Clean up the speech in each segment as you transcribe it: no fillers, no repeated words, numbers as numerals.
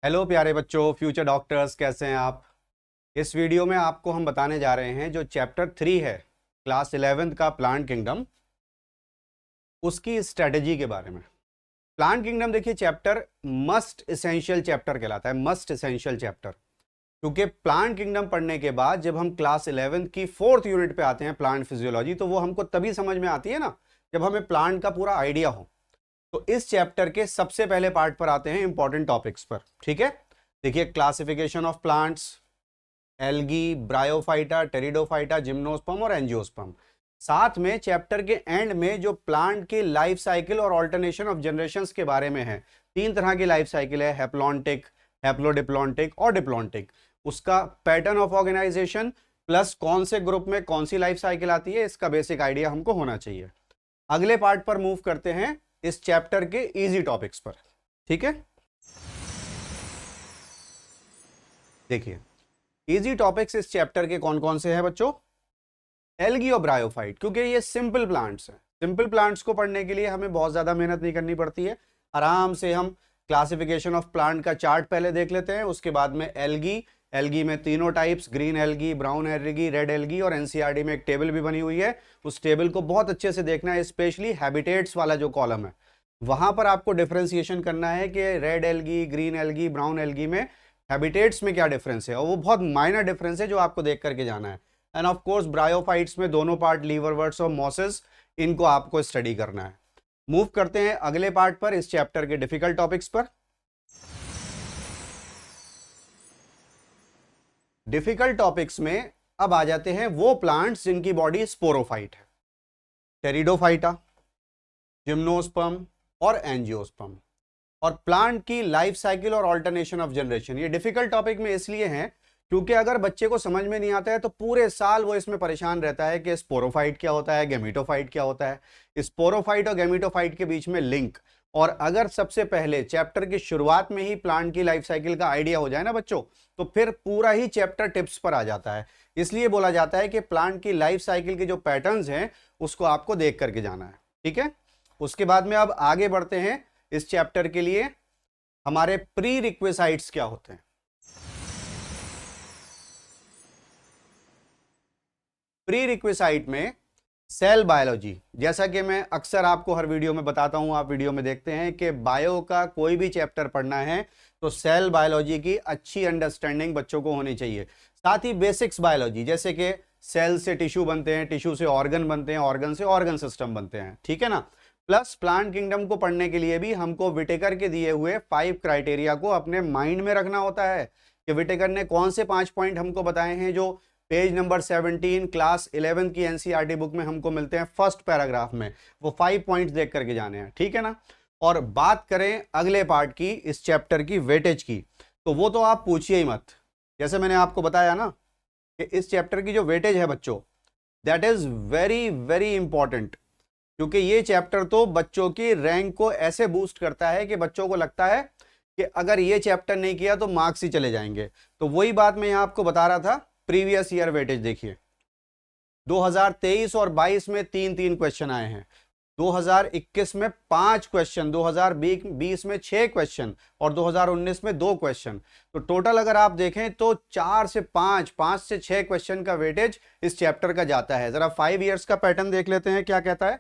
Hello प्यारे बच्चों, future doctors कैसे हैं आप। इस वीडियो में आपको हम बताने जा रहे हैं जो चैप्टर 3 है क्लास 11th का प्लांट किंगडम, उसकी स्ट्रेटजी के बारे में। प्लांट किंगडम देखिए चैप्टर मस्ट एसेंशियल चैप्टर कहलाता है, मस्ट एसेंशियल चैप्टर, क्योंकि प्लांट किंगडम पढ़ने के बाद जब हम क्लास 11th की 4th यूनिट पे आते हैं प्लांट फिजियोलॉजी, तो वो हमको तभी समझ में आती है ना जब हमें प्लांट का पूरा आइडिया हो। तो इस चैप्टर के सबसे पहले पार्ट पर आते हैं इंपॉर्टेंट टॉपिक्स पर। ठीक है, देखिए classification of plants, algae, bryophyta, pteridophyta, gymnosperm और एंजियोस्पर्म। साथ में चैप्टर के एंड में जो प्लांट की लाइफ साइकिल और ऑल्टरनेशन ऑफ जनरेशंस के बारे में है। 3 तरह की लाइफ साइकिल है, हैप्लॉन्टिक, हैप्लोडिप्लॉन्टिक और डिप्लॉन्टिक। उसका पैटर्न ऑफ ऑर्गेनाइजेशन प्लस कौन से ग्रुप में कौन सी लाइफ साइकिल आती है, इसका बेसिक आइडिया हमको होना चाहिए। अगले पार्ट पर मूव करते हैं इस चैप्टर के इजी टॉपिक्स पर। ठीक है, देखिए इजी टॉपिक्स इस चैप्टर के कौन कौन से हैं बच्चों। एल्गी और ब्रायोफाइट, क्योंकि ये सिंपल प्लांट्स हैं। सिंपल प्लांट्स को पढ़ने के लिए हमें बहुत ज्यादा मेहनत नहीं करनी पड़ती है। आराम से हम क्लासिफिकेशन ऑफ प्लांट का चार्ट पहले देख लेते हैं, उसके बाद में एल्गी, एल्गी में तीनों types, green algae, brown algae, red algae, और एनसीईआरटी में एक टेबल भी बनी हुई है। उस टेबल को बहुत अच्छे से देखना है, स्पेशली हैबिटेट्स वाला जो कॉलम है वहां पर आपको डिफरेंशिएशन करना है कि red algae, green algae, brown algae में हैबिटेट्स में क्या डिफरेंस है, और वो बहुत माइनर डिफरेंस है जो आपको देख करके जाना है। एंड ऑफ कोर्स ब्रायोफाइट्स में दोनों पार्ट, लीवरवर्ट्स और मॉसेस, इनको आपको स्टडी करना है। मूव करते हैं अगले पार्ट पर, इस चैप्टर के डिफिकल्ट टॉपिक्स पर। डिफिकल्ट टॉपिक्स में अब आ जाते हैं वो प्लांट्स जिनकी बॉडी स्पोरोफाइट है, टेरिडोफाइटा, जिम्नोस्पर्म और एंजियोस्पर्म। और प्लांट की लाइफ साइकिल और ऑल्टरनेशन ऑफ जनरेशन। ये डिफिकल्ट टॉपिक में इसलिए हैं क्योंकि अगर बच्चे को समझ में नहीं आता है तो पूरे साल वो इसमें परेशान रहता है कि स्पोरोफाइट क्या होता है, गैमीटोफाइट क्या होता है, स्पोरोफाइट और गैमीटोफाइट के बीच में लिंक। और अगर सबसे पहले चैप्टर की शुरुआत में ही प्लांट की लाइफ साइकिल का आइडिया हो जाए ना बच्चों, तो फिर पूरा ही चैप्टर टिप्स पर आ जाता है। इसलिए बोला जाता है कि प्लांट की लाइफ साइकिल के जो पैटर्न्स हैं उसको आपको देख करके जाना है। ठीक है, उसके बाद में अब आगे बढ़ते हैं। इस चैप्टर के लिए हमारे प्री रिक्विसाइट्स क्या होते हैं। प्री रिक्विसाइट में सेल बायोलॉजी, जैसा कि मैं अक्सर आपको हर वीडियो में बताता हूं, आप वीडियो में देखते हैं कि बायो का कोई भी चैप्टर पढ़ना है तो सेल बायोलॉजी की अच्छी अंडरस्टैंडिंग बच्चों को होनी चाहिए। साथ ही बेसिक्स बायोलॉजी, जैसे कि सेल से टिश्यू बनते हैं, टिश्यू से ऑर्गन बनते हैं, ऑर्गन से ऑर्गन सिस्टम बनते हैं। ठीक है ना। प्लस प्लांट किंगडम को पढ़ने के लिए भी हमको विटेकर के दिए हुए 5 क्राइटेरिया को अपने माइंड में रखना होता है कि विटेकर ने कौन से 5 पॉइंट हमको बताए हैं जो पेज नंबर 17 क्लास 11 की एनसीईआरटी बुक में हमको मिलते हैं फर्स्ट पैराग्राफ में। वो 5 पॉइंट्स देख करके जाने हैं। ठीक है ना। और बात करें अगले पार्ट की, इस चैप्टर की वेटेज की, तो वो तो आप पूछिए ही मत। जैसे मैंने आपको बताया ना कि इस चैप्टर की जो वेटेज है बच्चों, that is very very important, क्योंकि ये चैप्टर तो बच्चों की रैंक को ऐसे बूस्ट करता है कि बच्चों को लगता है कि अगर ये चैप्टर नहीं किया तो मार्क्स ही चले जाएंगे। तो वही बात मैं यहां आपको बता रहा था। प्रीवियस ईयर वेटेज देखिए, 2023 और 22 में 3-3 क्वेश्चन आए हैं, 2021 में 5 क्वेश्चन, 2020 में 6 क्वेश्चन और 2019 में 2 क्वेश्चन। तो टोटल अगर आप देखें तो 4 से 5, 5 से 6 क्वेश्चन का वेटेज इस चैप्टर का जाता है। जरा 5 इयर्स का पैटर्न देख लेते हैं क्या कहता है।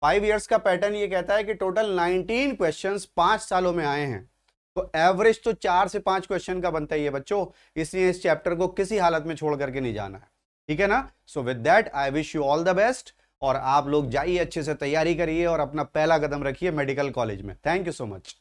5 इयर्स का पैटर्न ये कहता है कि टोटल 19 क्वेश्चंस 5 सालों में आए हैं, तो एवरेज तो 4 से 5 क्वेश्चन का बनता ही है बच्चों। इसलिए इस चैप्टर को किसी हालत में छोड़ करके नहीं जाना है। ठीक है ना। So with that I wish you all the best, और आप लोग जाइए अच्छे से तैयारी करिए और अपना पहला कदम रखिए मेडिकल कॉलेज में। Thank you so much.